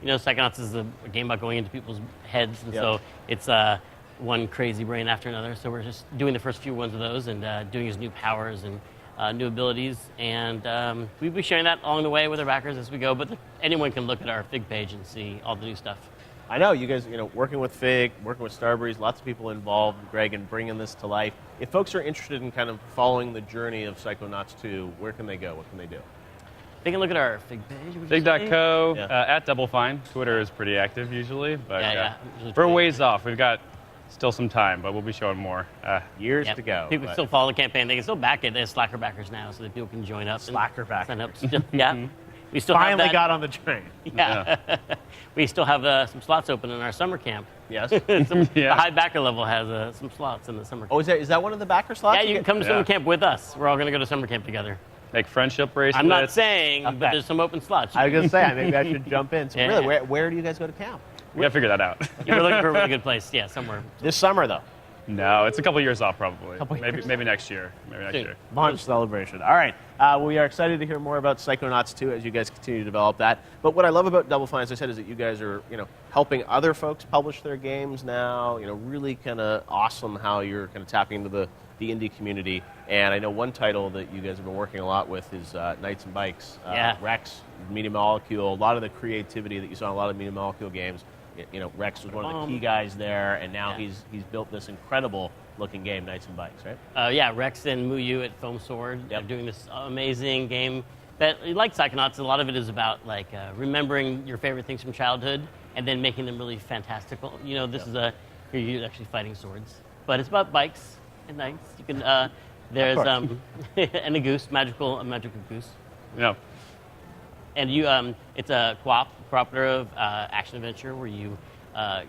Psychonauts is a game about going into people's heads, and so it's one crazy brain after another. So we're just doing the first few ones of those and doing his new powers and new abilities, and we'll be sharing that along the way with our backers as we go, but anyone can look at our Fig page and see all the new stuff. I know, you guys, working with Fig, working with Starbreeze, lots of people involved, Greg, in bringing this to life. If folks are interested in kind of following the journey of Psychonauts 2, where can they go? What can they do? They can look at our Fig page. Fig.co, at Double Fine. Twitter is pretty active usually, but usually we're ways off. We've got still some time, but we'll be showing more. Years to go. People can still follow the campaign. They can still back it. There's Slacker backers now, so that people can join up. Slacker backers. Sign up. Still, we still finally have that. got on the train. Yeah. We still have some slots open in our summer camp. Yes. The high backer level has some slots in the summer camp. Oh, is that one of the backer slots? Yeah, you can come to summer camp with us. We're all going to go to summer camp together. Make friendship bracelets. I'm not saying, but there's some open slots. I was going to say, maybe I should jump in. So really, where do you guys go to camp? We got to figure that out. You're looking for a really good place. Yeah, somewhere. This summer, though. No, it's a couple years off probably. Maybe next year. Launch celebration. All right. We are excited to hear more about Psychonauts 2 as you guys continue to develop that. But what I love about Double Fine, as I said, is that you guys are, helping other folks publish their games now. Really kind of awesome how you're kind of tapping into the indie community. And I know one title that you guys have been working a lot with is Knights and Bikes. Rex, Media Molecule, a lot of the creativity that you saw in a lot of Media Molecule games. Rex was one of the key guys there, and now he's built this incredible-looking game, Knights and Bikes, right? Rex and Muyu at Foam Sword. They're doing this amazing game that, like Psychonauts, a lot of it is about remembering your favorite things from childhood and then making them really fantastical. This is you're actually fighting swords, but it's about bikes and knights. You can there's and a goose, a magical goose. Yeah. And it's a cooperative action adventure where you are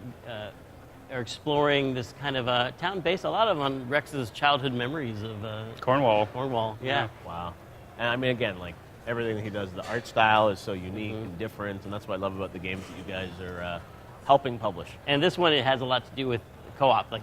exploring this kind of town based a lot of on Rex's childhood memories of Cornwall. Yeah. Wow. And I mean, again, like everything that he does, the art style is so unique and different, and that's what I love about the games that you guys are helping publish. And this one, it has a lot to do with co-op. Like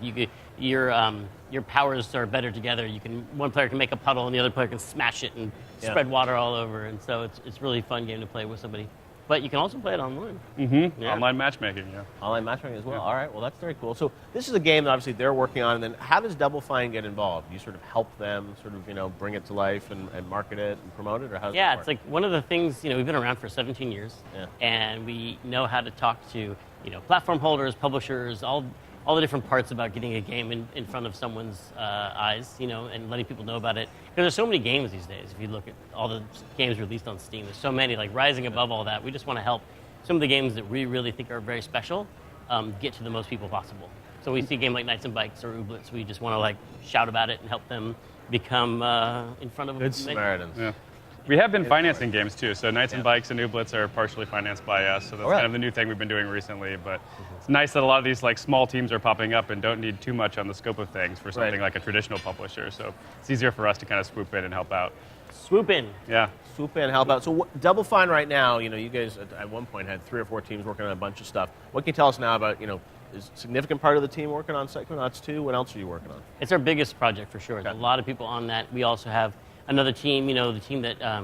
your powers are better together. One player can make a puddle and the other player can smash it and spread water all over. And so it's really a fun game to play with somebody. But you can also play it online. Mm-hmm. Yeah. Online matchmaking, Online matchmaking as well. Yeah. All right, well, that's very cool. So this is a game that obviously they're working on, and then how does Double Fine get involved? Do you sort of help them sort of, bring it to life and market it and promote it, or how does that work? It's like one of the things, we've been around for 17 years, and we know how to talk to, platform holders, publishers, all the different parts about getting a game in front of someone's eyes, and letting people know about it. Because there's so many games these days. If you look at all the games released on Steam, there's so many. Like rising above all that, we just want to help some of the games that we really think are very special get to the most people possible. So we see a game like Knights and Bikes or Oblems, we just want to shout about it and help them become in front of good Samaritans. Yeah. We have been financing games too, so Knights and Bikes and Oblems are partially financed by us, so that's kind of the new thing we've been doing recently. But it's nice that a lot of these small teams are popping up and don't need too much on the scope of things for something like a traditional publisher. So it's easier for us to kind of swoop in and help out. Swoop in. Yeah. Swoop in, help out. So Double Fine right now, you guys at one point had 3 or 4 teams working on a bunch of stuff. What can you tell us now about, is a significant part of the team working on Psychonauts 2? What else are you working on? It's our biggest project for sure. There's a lot of people on that. We also have another team, the team that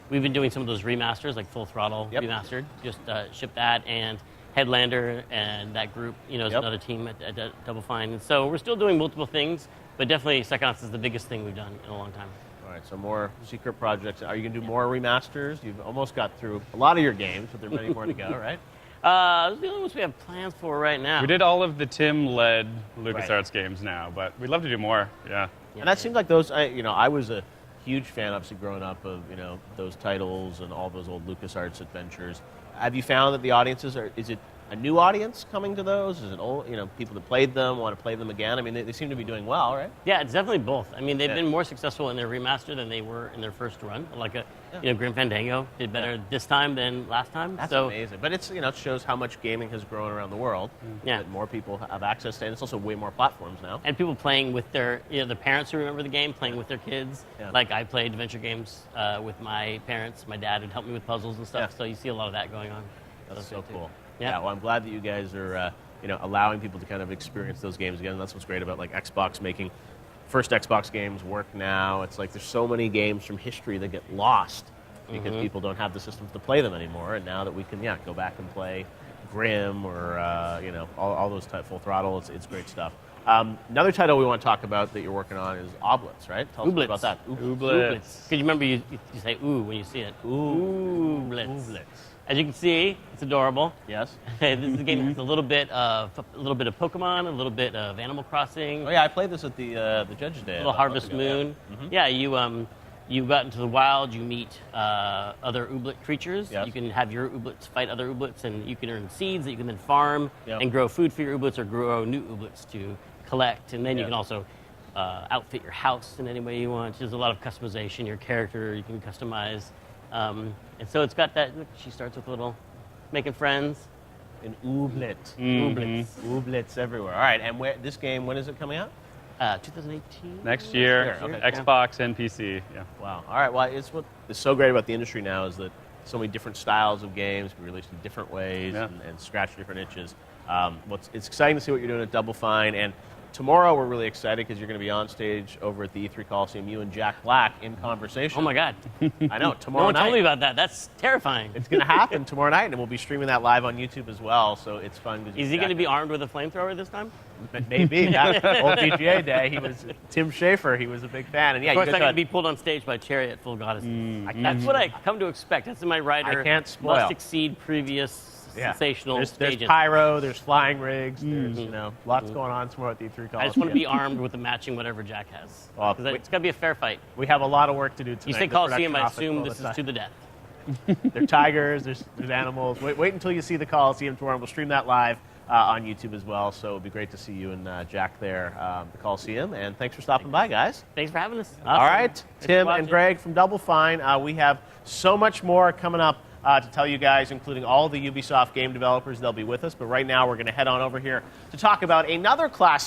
we've been doing some of those remasters, like Full Throttle Remastered. Just shipped that, and Headlander and that group, is another team at Double Fine. And so we're still doing multiple things, but definitely Psychonauts is the biggest thing we've done in a long time. All right, so more secret projects. Are you going to do more remasters? You've almost got through a lot of your games, but there are many more to go, right? Those are the only ones we have plans for right now. We did all of the Tim-led LucasArts games now, but we'd love to do more, And that seems like those, I was a huge fan, obviously, growing up of, those titles and all those old LucasArts adventures. Have you found that the audiences is it a new audience coming to those? Is it old, people that played them want to play them again? I mean, they seem to be doing well, right? Yeah, it's definitely both. I mean, they've been more successful in their remaster than they were in their first run. Like Grim Fandango did better this time than last time. That's amazing. But it's, it shows how much gaming has grown around the world. Yeah. That more people have access to it. And it's also way more platforms now. And people playing with their, the parents who remember the game, playing with their kids. Yeah. Like I played adventure games with my parents. My dad would help me with puzzles and stuff. Yeah. So you see a lot of that going on. That's so cool. Yeah, well, I'm glad that you guys are, allowing people to kind of experience those games again. That's what's great about Xbox making first Xbox games work now. It's like there's so many games from history that get lost because people don't have the systems to play them anymore. And now that we can, go back and play Grim or all those type Full Throttle, it's great stuff. Another title we want to talk about that you're working on is Oblems, right? Tell us about that. Ooblets. Because you remember you say ooh when you see it. Ooblets. As you can see, it's adorable. Yes. This is a game that has a little bit of Pokemon, a little bit of Animal Crossing. Oh yeah, I played this at the Judge Day. A little Harvest Moon. Yeah, you go out into the wild, you meet other ooblet creatures. Yes. You can have your ooblets fight other ooblets, and you can earn seeds that you can then farm Yep. and grow food for your ooblets or grow new ooblets to collect. And then you can also outfit your house in any way you want. There's a lot of customization. Your character you can customize. And so it's got that. Look, she starts with a little making friends. An ooblet. Ooblets. Ooblets everywhere. All right, and this game, when is it coming out? 2018. Next year, Okay. Xbox and PC. Yeah. Wow. All right. Well, it's what is so great about the industry now is that so many different styles of games can be released in different ways and scratch different itches. It's exciting to see what you're doing at Double Fine. And tomorrow we're really excited because you're going to be on stage over at the E3 Coliseum, you and Jack Black in conversation. Oh my God. I know. Tomorrow No one night. told me about that. That's terrifying. It's going to happen tomorrow night, and we'll be streaming that live on YouTube as well. So it's fun. Is he going to be armed with a flamethrower this time? Maybe. That old VGA day. He was Tim Shafer. He was a big fan, and Of course, I'm going to be pulled on stage by Chariot full goddesses. That's what I come to expect. That's in my writer. I can't spoil. Must exceed previous sensational There's stages. pyro. There's flying rigs. There's lots going on tomorrow at the E3 Coliseum. I just want to be armed with the matching whatever Jack has. Well, 'Cause it's got to be a fair fight. We have a lot of work to do tonight. You say The Coliseum, production I office assume all this the is to the death. There are tigers. There's animals. Wait until you see the Coliseum tomorrow. We'll stream that live on YouTube as well. So it'll be great to see you and Jack there at the Coliseum. And thanks for stopping by, guys. Thanks for having us. All right, Thanks for Tim and watching. Greg from Double Fine. We have so much more coming up to tell you guys, including all the Ubisoft game developers. They'll be with us. But right now, we're going to head on over here to talk about another classic.